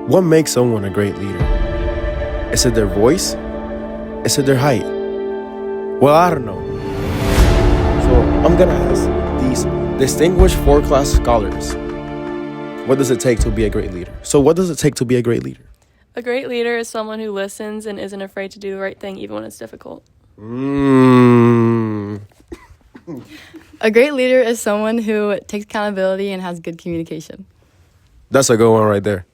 What makes someone a great leader? Is it their voice? Is it their height? Well, I don't know. So I'm gonna ask these distinguished 4-class scholars, what does it take to be a great leader? So what does it take to be a great leader? A great leader is someone who listens and isn't afraid to do the right thing even when it's difficult. A great leader is someone who takes accountability and has good communication. That's a good one right there.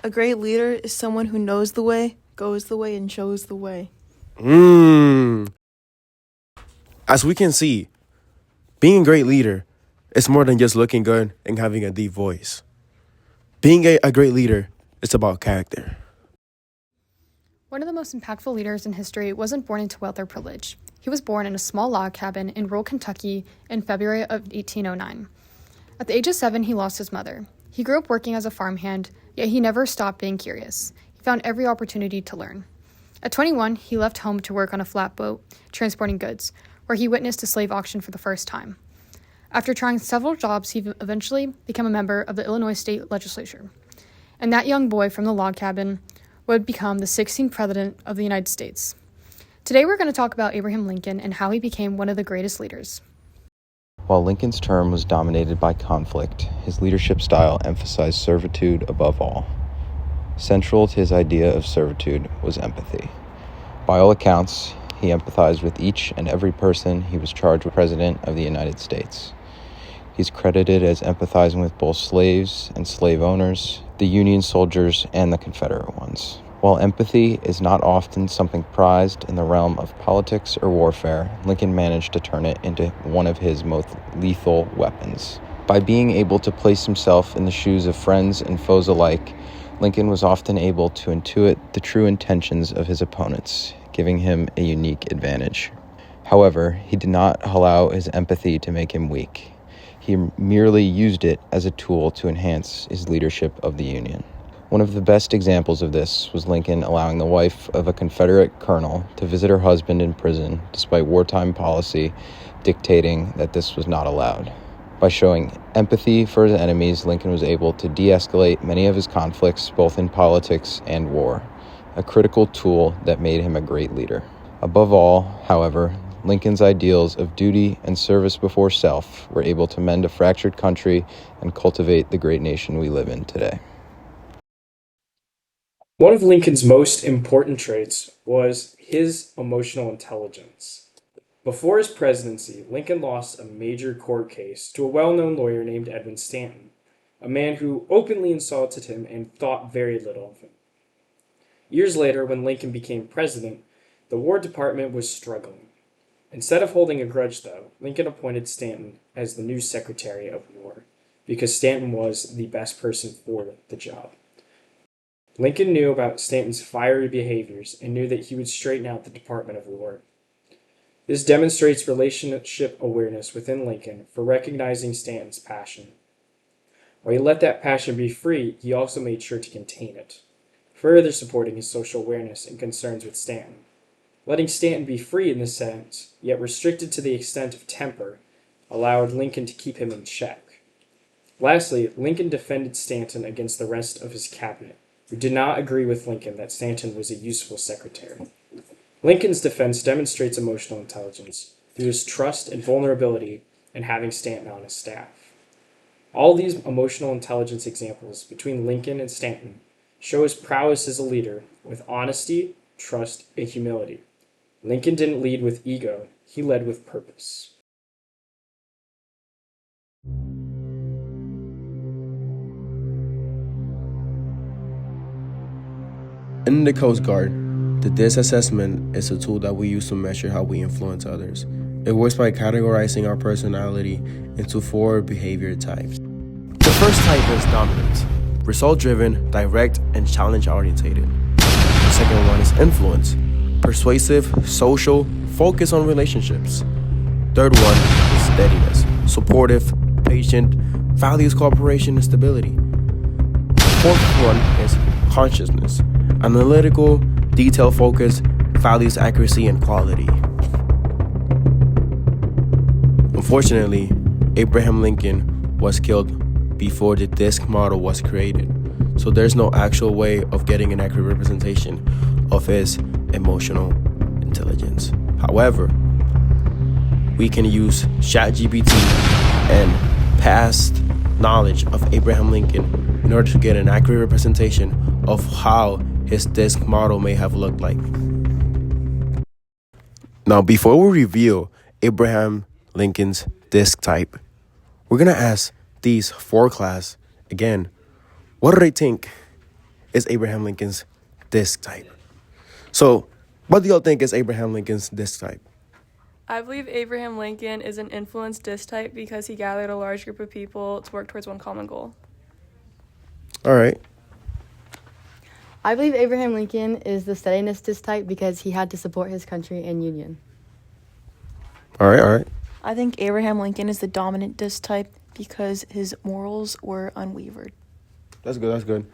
A great leader is someone who knows the way, goes the way, and shows the way. As we can see, being a great leader is more than just looking good and having a deep voice. Being a great leader is about character. One of the most impactful leaders in history wasn't born into wealth or privilege. He was born in a small log cabin in rural Kentucky in February of 1809. At the age of 7, he lost his mother. He grew up working as a farmhand, yet he never stopped being curious. He found every opportunity to learn. At 21, he left home to work on a flatboat, transporting goods, where he witnessed a slave auction for the first time. After trying several jobs, he eventually became a member of the Illinois state legislature. And that young boy from the log cabin would become the 16th president of the United States. Today we're going to talk about Abraham Lincoln and how he became one of the greatest leaders. While Lincoln's term was dominated by conflict, his leadership style emphasized servitude above all. Central to his idea of servitude was empathy. By all accounts, he empathized with each and every person he was charged with President of the United States. He's credited as empathizing with both slaves and slave owners, the Union soldiers, and the Confederate ones. While empathy is not often something prized in the realm of politics or warfare, Lincoln managed to turn it into one of his most lethal weapons. By being able to place himself in the shoes of friends and foes alike, Lincoln was often able to intuit the true intentions of his opponents, giving him a unique advantage. However, he did not allow his empathy to make him weak. He merely used it as a tool to enhance his leadership of the Union. One of the best examples of this was Lincoln allowing the wife of a Confederate colonel to visit her husband in prison, despite wartime policy dictating that this was not allowed. By showing empathy for his enemies, Lincoln was able to de-escalate many of his conflicts, both in politics and war, a critical tool that made him a great leader. Above all, however, Lincoln's ideals of duty and service before self were able to mend a fractured country and cultivate the great nation we live in today. One of Lincoln's most important traits was his emotional intelligence. Before his presidency, Lincoln lost a major court case to a well-known lawyer named Edwin Stanton, a man who openly insulted him and thought very little of him. Years later, when Lincoln became president, the War Department was struggling. Instead of holding a grudge, though, Lincoln appointed Stanton as the new Secretary of War, because Stanton was the best person for the job. Lincoln knew about Stanton's fiery behaviors and knew that he would straighten out the Department of War. This demonstrates relationship awareness within Lincoln for recognizing Stanton's passion. While he let that passion be free, he also made sure to contain it, further supporting his social awareness and concerns with Stanton. Letting Stanton be free in this sense, yet restricted to the extent of temper, allowed Lincoln to keep him in check. Lastly, Lincoln defended Stanton against the rest of his cabinet, who did not agree with Lincoln that Stanton was a useful secretary. Lincoln's defense demonstrates emotional intelligence through his trust and vulnerability in having Stanton on his staff. All these emotional intelligence examples between Lincoln and Stanton show his prowess as a leader with honesty, trust, and humility. Lincoln didn't lead with ego, he led with purpose. In the Coast Guard, the DIS assessment is a tool that we use to measure how we influence others. It works by categorizing our personality into 4 behavior types. The first type is dominance, result-driven, direct, and challenge-orientated. The second one is influence, persuasive, social, focused on relationships. Third one is steadiness, supportive, patient, values cooperation and stability. The fourth one is consciousness, analytical, detail-focused, values accuracy and quality. Unfortunately, Abraham Lincoln was killed before the DISC model was created. so there's no actual way of getting an accurate representation of his emotional intelligence. However, we can use ChatGPT and past knowledge of Abraham Lincoln in order to get an accurate representation of how his disc model may have looked like. Now, before we reveal Abraham Lincoln's disc type, we're going to ask these 4 class again, what do they think is Abraham Lincoln's disc type? So, what do y'all think is Abraham Lincoln's disc type? I believe Abraham Lincoln is an influence disc type because he gathered a large group of people to work towards one common goal. All right. I believe Abraham Lincoln is the steadiness disc type because he had to support his country and union. All right. I think Abraham Lincoln is the dominant disc type because his morals were unwavered. That's good.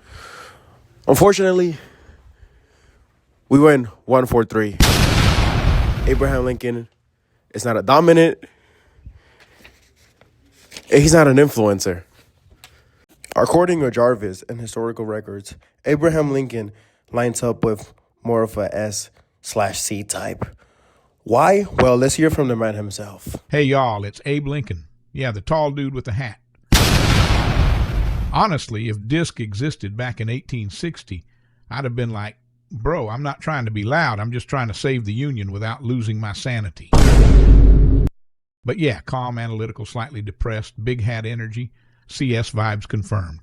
Unfortunately, we went 1-4-3. Abraham Lincoln is not a dominant. He's not an influencer. According to Jarvis and historical records, Abraham Lincoln lines up with more of a S/C type. Why? Well, let's hear from the man himself. Hey, y'all, it's Abe Lincoln. Yeah, the tall dude with the hat. Honestly, if DISC existed back in 1860, I'd have been like, bro, I'm not trying to be loud. I'm just trying to save the Union without losing my sanity. But yeah, calm, analytical, slightly depressed, big hat energy, CS vibes confirmed.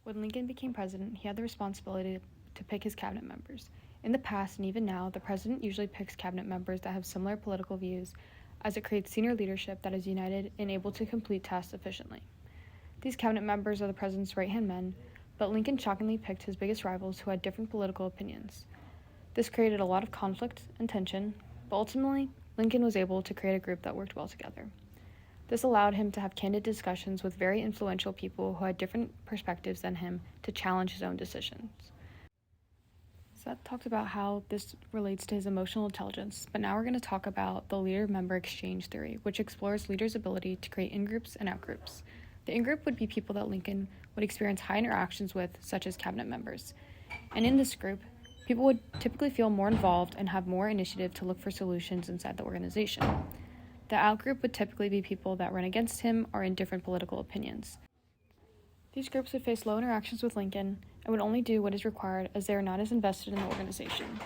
When Lincoln became president, he had the responsibility to pick his cabinet members. In the past, and even now, the president usually picks cabinet members that have similar political views, as it creates senior leadership that is united and able to complete tasks efficiently. These cabinet members are the president's right-hand men, but Lincoln shockingly picked his biggest rivals who had different political opinions. This created a lot of conflict and tension, but ultimately, Lincoln was able to create a group that worked well together. This allowed him to have candid discussions with very influential people who had different perspectives than him to challenge his own decisions. Seth talked about how this relates to his emotional intelligence, but now we're going to talk about the leader-member exchange theory, which explores leaders' ability to create in-groups and out-groups. The in-group would be people that Lincoln would experience high interactions with, such as cabinet members. And in this group, people would typically feel more involved and have more initiative to look for solutions inside the organization. The out-group would typically be people that run against him or in different political opinions. These groups would face low interactions with Lincoln and would only do what is required as they are not as invested in the organization.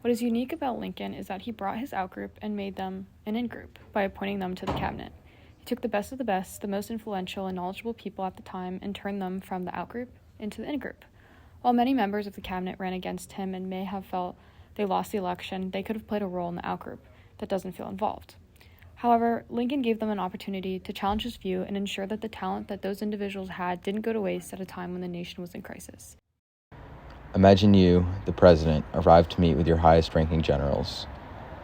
What is unique about Lincoln is that he brought his out-group and made them an in-group by appointing them to the cabinet. He took the best of the best, the most influential and knowledgeable people at the time, and turned them from the out-group into the in-group. While many members of the cabinet ran against him and may have felt they lost the election, they could have played a role in the out-group that doesn't feel involved. However, Lincoln gave them an opportunity to challenge his view and ensure that the talent that those individuals had didn't go to waste at a time when the nation was in crisis. Imagine you, the president, arrive to meet with your highest-ranking generals.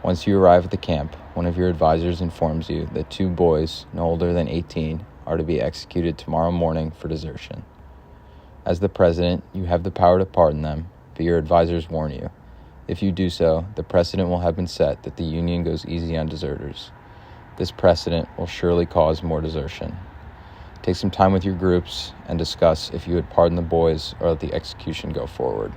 Once you arrive at the camp, one of your advisors informs you that 2 boys, no older than 18, are to be executed tomorrow morning for desertion. As the president, you have the power to pardon them, but your advisors warn you. If you do so, the precedent will have been set that the Union goes easy on deserters. This precedent will surely cause more desertion. Take some time with your groups and discuss if you would pardon the boys or let the execution go forward.